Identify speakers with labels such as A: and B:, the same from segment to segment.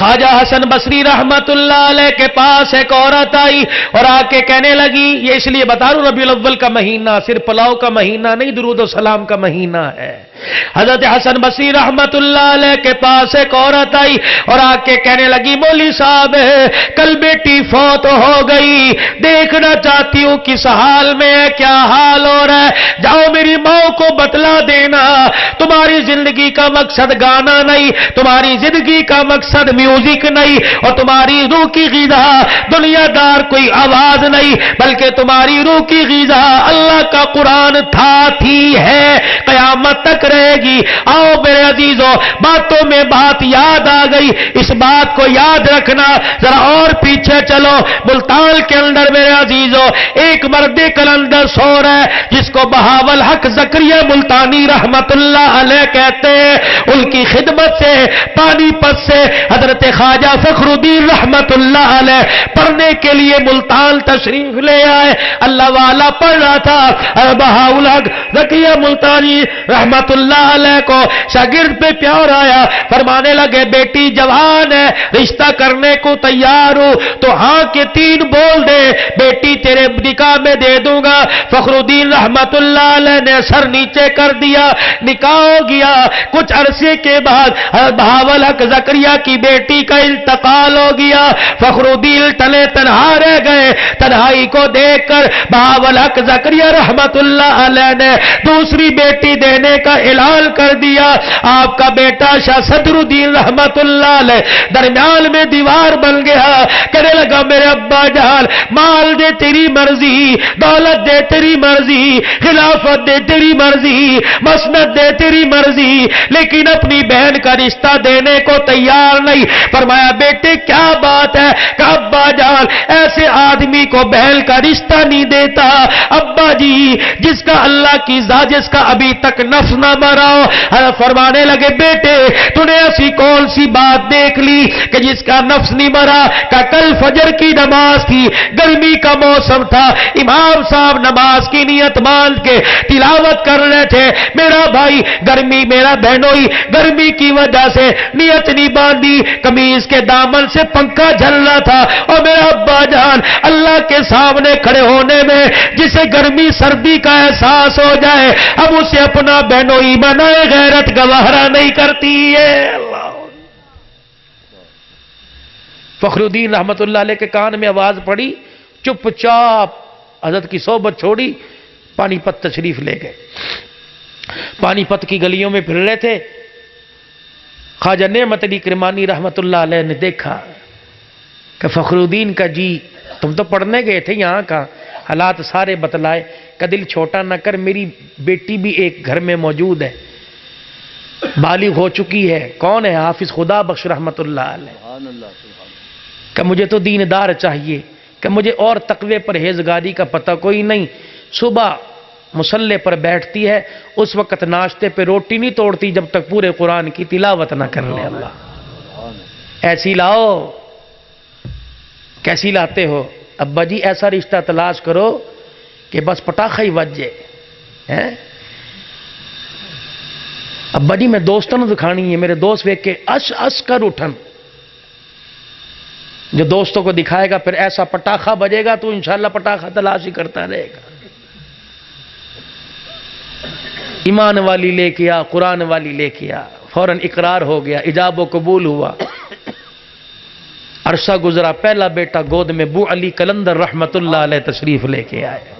A: خواجہ حسن بصری رحمت اللہ علیہ کے پاس ایک عورت آئی اور آ کے کہنے لگی، یہ اس لیے بتا رہا ہوں ربیع الاول کا مہینہ صرف پلاؤ کا مہینہ نہیں، درود و سلام کا مہینہ ہے۔ حضرت حسن بصری رحمت اللہ علیہ کے پاس ایک عورت آئی اور آ کے کہنے لگی، مولوی صاحب کل بیٹی فوت ہو گئی، دیکھنا چاہتی ہوں کس حال میں ہے، کیا حال ہو رہا ہے، جاؤ میری ماں کو بتلا دینا تمہاری زندگی کا مقصد گانا نہیں، تمہاری زندگی کا مقصد میوزک نہیں، اور تمہاری روح کی غذا دنیا دار کوئی آواز نہیں، بلکہ تمہاری روح کی غذا اللہ کا قرآن تھا، تھی ہے، قیامت تک رہے گی۔ آؤ میرے عزیزوں، باتوں میں بات یاد آ گئی، اس بات کو یاد رکھنا۔ ذرا اور پیچھے چلو، ملتان کے اندر میرے عزیزوں ایک مرد کلندر سو رہا ہے جس کو بہاول حق زکریا ملتانی رحمت اللہ علیہ کہتے ہیں۔ ان کی خدمت سے پانی پت سے حضرت خواجہ فخر الدین رحمت اللہ علیہ پڑھنے کے لیے ملتان تشریف لے آئے۔ اللہ والا پڑھ رہا تھا، بہاول حق زکریا ملتانی رحمت اللہ علیہ کو شاگرد پہ پیار آیا، فرمانے لگے بیٹی جوان ہے، رشتہ کرنے کو تیار ہوں تو ہاں کے تین بول دے، بیٹی تیرے نکاح میں دے دوں گا۔ فخر الدین رحمت اللہ علیہ نے سر نیچے کر دیا، نکاح ہو گیا۔ کچھ عرصے کے بعد بہاول حق زکریا کی بیٹی کا انتقال ہو گیا، فخر الدین تلے تنہا رہ گئے۔ تنہائی کو دیکھ کر بہاول حق زکریا رحمت اللہ علیہ نے دوسری بیٹی دینے کا اعلان کر دیا۔ آپ کا بیٹا شاہ صدر الدین رحمت اللہ علیہ درمیان میں دیوار بن گیا، کہنے لگا میرے ابا جان مال دے تیری مرضی، دولت دے تیری مرضی، خلافت دے تیری مرضی، مسند دے تیری مرضی، لیکن اپنی بہن کا رشتہ دینے کو تیار نہیں۔ فرمایا بیٹے کیا بات ہے کہ ابا جان ایسے آدمی کو بہن کا رشتہ نہیں دیتا۔ ابا جی جس کا اللہ کی ذات، جس کا ابھی تک نفس نہ مرا ہو۔ فرمانے لگے بیٹے تو نے ایسی کون سی بات دیکھ لی کہ جس کا نفس نہیں مرا؟ کہ کل فجر کی نماز تھی، گرمی کا موسم تھا، امام صاحب نماز کی نیت باندھ کے تلاوت کر رہے تھے، میرا بھائی گرمی، میرا بہنوئی گرمی کی وجہ سے نیت نہیں باندھی، قمیض کے دامن سے پنکھا جھل رہا تھا، اور میرا ابا جان اللہ کے سامنے کھڑے ہونے میں جسے گرمی سردی کا احساس ہو جائے اب اسے اپنا بہنوئی بنائے غیرت گوہرا نہیں کرتی ہے۔ اللہ فخر الدین رحمت اللہ علیہ کے کان میں آواز پڑی، چپ چاپ حضرت کی صحبت چھوڑی، پانی پت تشریف لے گئے۔ پانی پت کی گلیوں میں پھر رہے تھے، خواجہ نعمت علی کرمانی رحمت اللہ علیہ نے دیکھا کہ فخر الدین کا جی تم تو پڑھنے گئے تھے، یہاں کا حالات سارے بتلائے، کہ دل چھوٹا نہ کر، میری بیٹی بھی ایک گھر میں موجود ہے، بالغ ہو چکی ہے۔ کون ہے؟ حافظ خدا بخش رحمت اللہ علیہ۔ کہ مجھے تو دیندار چاہیے، کہ مجھے اور تقوی پرہیزگاری کا پتہ کوئی نہیں۔ صبح مصلی پر بیٹھتی ہے، اس وقت ناشتے پہ روٹی نہیں توڑتی جب تک پورے قرآن کی تلاوت نہ کر لے۔ اللہ ایسی لاؤ، کیسی لاتے ہو؟ ابا جی ایسا رشتہ تلاش کرو کہ بس پٹاخہ ہی وجے۔ ابا جی میں دوستوں نے دکھانی ہے، میرے دوست ویک کے اس کر اٹھن، جو دوستوں کو دکھائے گا پھر ایسا پٹاخہ بجے گا تو انشاءاللہ پٹاخہ تلاش ہی کرتا رہے گا۔ ایمان والی لے کے آ، قرآن والی لے کے آ، فوراً اقرار ہو گیا، ایجاب و قبول ہوا۔ عرصہ گزرا، پہلا بیٹا گود میں بو علی کلندر رحمت اللہ علیہ تشریف لے کے آئے۔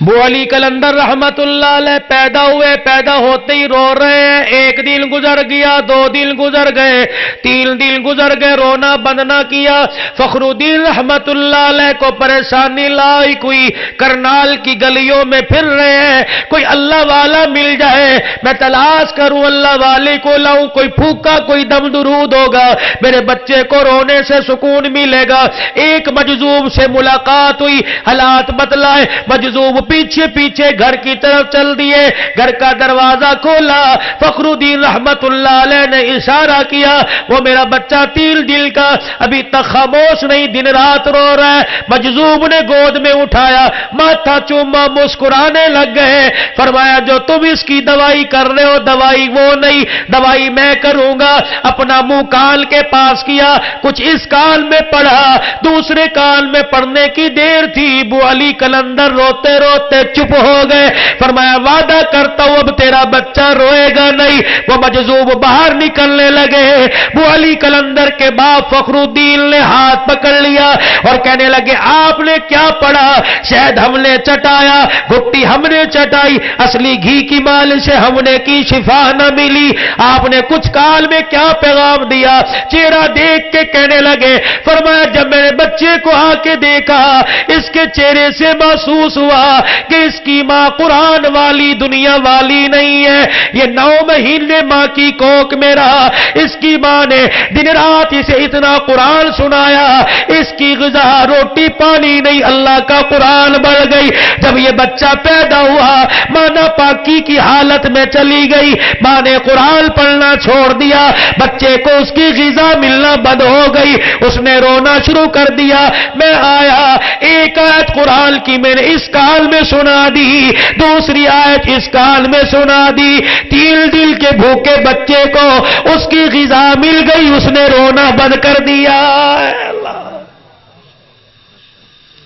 A: بو علی کلندر رحمت اللہ علیہ پیدا ہوئے، پیدا ہوتے ہی رو رہے ہیں۔ ایک دن گزر گیا، 2 دن گزر گئے، 3 دن گزر گئے، رونا بند نہ کیا۔ فخر الدین رحمت اللہ علیہ کو پریشانی لائی، کوئی کرنال کی گلیوں میں پھر رہے ہیں، کوئی اللہ والا مل جائے، میں تلاش کروں اللہ والے کو لاؤں، کوئی پھوکا کوئی دم درود ہوگا، میرے بچے کو رونے سے سکون ملے گا۔ ایک مجذوب سے ملاقات ہوئی، حالات بتلائے۔ مجذوب मजजूब पीछे पीछे घर की तरफ चल दिए। घर का दरवाजा खोला, फखरुद्दीन रहमतुल्लाह अलैह ने इशारा किया, वो मेरा बच्चा तिल दिल का अभी तक खामोश नहीं, दिन रात रो रहा है। मजजूब ने गोद में उठाया, माथा चूमा, मुस्कुराने लग गए। फरमाया जो तुम इसकी दवाई कर रहे हो, दवाई वो नहीं, दवाई मैं करूंगा। अपना मुंह कान के पास किया, कुछ इस कान में पढ़ा, दूसरे कान में पढ़ने की देर थी। अबू अली कलंदर रोते रोते चुप हो गए। फरमाया वादा करता हूं अब तेरा बच्चा रोएगा नहीं। वो मजजूब बाहर निकलने लगे। अबू अली कलंदर के बाप फखरुद्दीन ने हाथ पकड़ लिया और कहने लगे आपने क्या पढ़ा? शहद हमने चटाया, घुट्टी हमने चटाई, असली घी की मालिश हमने की, शिफा न मिली। आपने कुछ काल में क्या पैगाम दिया? चेहरा देख के कहने लगे, फरमाया जब मेरे बच्चे को आके देखा, इसके चेहरे से महसूस हुआ कि इसकी मां कुरान वाली, दुनिया वाली नहीं है। ये 9 महीने मां की कोख में रहा, इसकी मां ने दिन रात इसे इतना कुरान सुनाया, इसकी ग़िज़ा रोटी पानी नहीं, अल्लाह का कुरान बढ़ गई। जब ये बच्चा पैदा हुआ, मां नापाकी की हालत में चली गई, मां ने कुरान पढ़ना छोड़ दिया, बच्चे को उसकी ग़िज़ा मिलना बंद हो गई, उसने रोना शुरू कर दिया। मैं आया, एक आयत कुरान की मैंने इस काल में सुना दी, दूसरी आयत इस काल में सुना दी। तिल दिल के भूखे बच्चे को उसकी ग़िज़ा मिल गई, उसने रोना बंद कर दिया।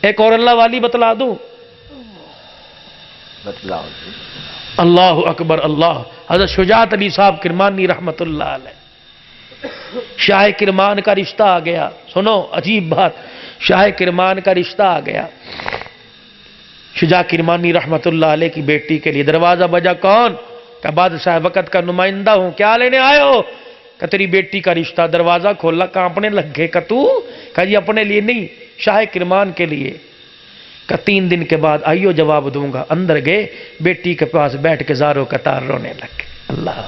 A: एक और अल्लाह वाली बतला दूं,
B: बतलाओ।
A: अल्लाह अकबर अल्लाह। हज़रत शुजात अली साहब किरमानी रहमतुल्लाह अलैह, शाह किरमान का रिश्ता आ गया। सुनो अजीब बात, शाह किरमान का रिश्ता आ गया शुजा किरमानी रहमतुल्लाह अलैह की बेटी के लिए। दरवाजा बजा, कौन? का बादशाह वक़्त का नुमाइंदा हूं, क्या लेने आए हो? का तेरी बेटी का रिश्ता। दरवाजा खोला, कांपने लग गए। का तू? का जी अपने लिए नहीं, शाह किरमान के लिए। का 3 दिन के बाद आइयो जवाब दूंगा। अंदर गए, बेटी के पास बैठ के ज़ारो कतार रोने लगे। अल्लाह।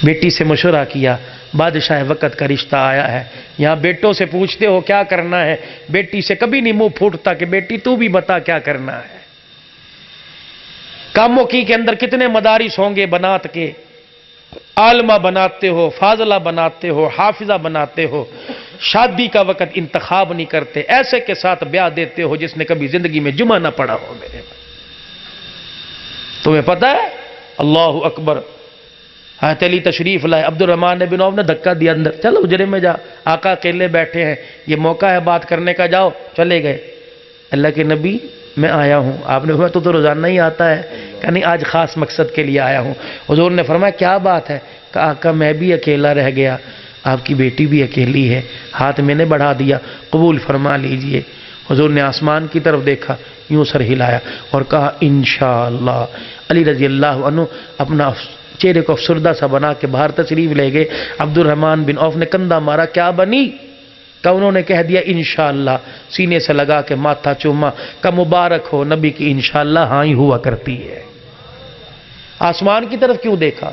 A: बेटी से मशवरा किया, बादशाह वक़्त का रिश्ता आया है, यहां बेटों से पूछते हो क्या करना है, बेटी से कभी नहीं मुंह फूटता कि बेटी तू भी बता क्या करना है। कामों की के अंदर कितने मदारिस होंगे बनात के, आलमा बनाते हो, फाजला बनाते हो, हाफिजा बनाते हो, शादी का वक़्त इंतखाब नहीं करते, ऐसे के साथ ब्याह देते हो जिसने कभी जिंदगी में जुमा ना पढ़ा हो। मेरे तुम्हें पता है? अल्लाह अकबर। अली तशरीफ लाए, अब्दुल रहमान बिन औफ ने धक्का दिया अंदर, चलो उजरे में जा, आका अकेले बैठे हैं, ये मौका है बात करने का, जाओ। चले गए। अल्लाह के नबी मैं आया हूं। आपने हुआ तो रोजाना ही आता है? कहा नहीं, आज खास मकसद के लिए आया हूं। हुजूर ने फरमाया क्या बात है? कहा आका मैं भी अकेला रह गया, आपकी बेटी भी अकेली है, हाथ मैंने बढ़ा दिया, कबूल फरमा लीजिए। हुजूर ने आसमान की तरफ देखा, यूं सर हिलाया और कहा इंशाअल्लाह। अली रजी अल्लाह अन्हु अपना चेहरे को अफसरदा सा बना के बाहर तशरीफ ले गए। अब्दुल रहमान बिन औफ ने कंधा मारा, क्या बनी? का उन्होंने कह दिया इंशाअल्लाह, सीने से लगा के माथा चूमा, का मुबारक हो नबी की इंशाअल्लाह हाँ ही हुआ करती है। आसमान की तरफ क्यों देखा?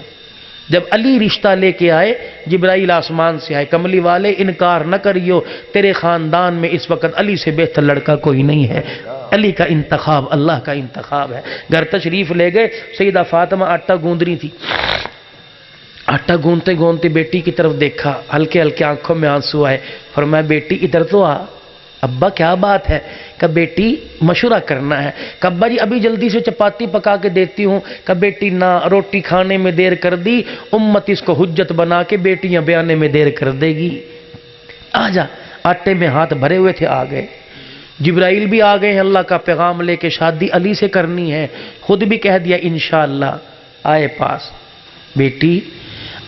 A: जब अली रिश्ता लेके आए, जिब्राइल आसमान से आए, कमली वाले इनकार न करियो, तेरे खानदान में इस वक्त अली से बेहतर लड़का कोई नहीं है, अली का इंतखाब अल्लाह का इंतखाब है। घर तशरीफ ले गए। सईदा फातिमा आटा गूंद रही थी, आटा गूंदते गूंदते बेटी की तरफ देखा, हल्के हल्के आंखों में आंसू आए। फरमाया बेटी इधर तो आ। अब्बा क्या बात है? कब बेटी मशवरा करना है। कब्बा जी अभी जल्दी से चपाती पका के देती हूँ। कब बेटी ना, रोटी खाने में देर कर दी, उम्मत इसको हुज्जत बना के बेटियां बयाने में देर कर देगी। आजा। आटे में हाथ भरे हुए थे, आ गए। जिब्राइल भी आ गए हैं, अल्लाह का पैगाम लेके, शादी अली से करनी है। खुद भी कह दिया इंशाअल्लाह। आए पास, बेटी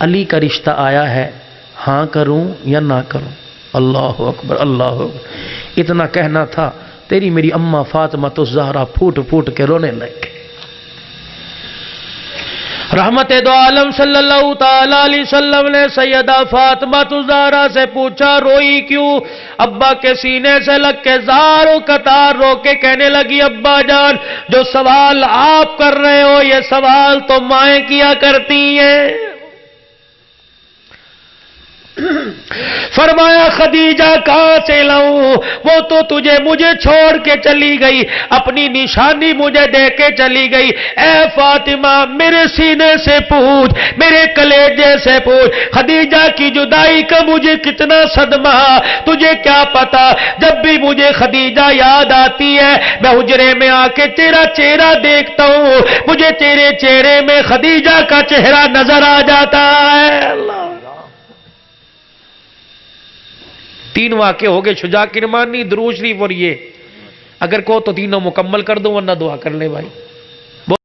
A: अली का रिश्ता आया है, हाँ करूं या ना करूं? अल्लाह अकबर अल्लाह अकबर। इतना कहना था, तेरी मेरी अम्मा फातिमा तो ज़हरा फूट फूट के रोने लग गई। रहमत दो आलम सल्लल्लाहु ताला अलैहि वसल्लम ने सैयदा फातिमा ज़हरा से पूछा रोई क्यों? अब्बा के सीने से लग के ज़ारो कतार रो के कहने लगी, अब्बा जान जो सवाल आप कर रहे हो ये सवाल तो माएं किया करती हैं। فرمایا خدیجہ کہاں سے لاؤں؟ وہ تو تجھے مجھے چھوڑ کے چلی گئی، اپنی نشانی مجھے دے کے چلی گئی۔ اے فاطمہ میرے سینے سے پوچھ، میرے کلیجے سے پوچھ، خدیجہ کی جدائی کا مجھے کتنا صدمہ، تجھے کیا پتا؟ جب بھی مجھے خدیجہ یاد آتی ہے میں حجرے میں آ کے تیرا چہرہ دیکھتا ہوں، مجھے تیرے چہرے میں خدیجہ کا چہرہ نظر آ جاتا ہے۔ اللہ، 3 واقعے ہو گئے، شجاع کرمانی، درود شریف اور یہ، اگر کو تو تینوں مکمل کر دو ورنہ دعا کر لے بھائی۔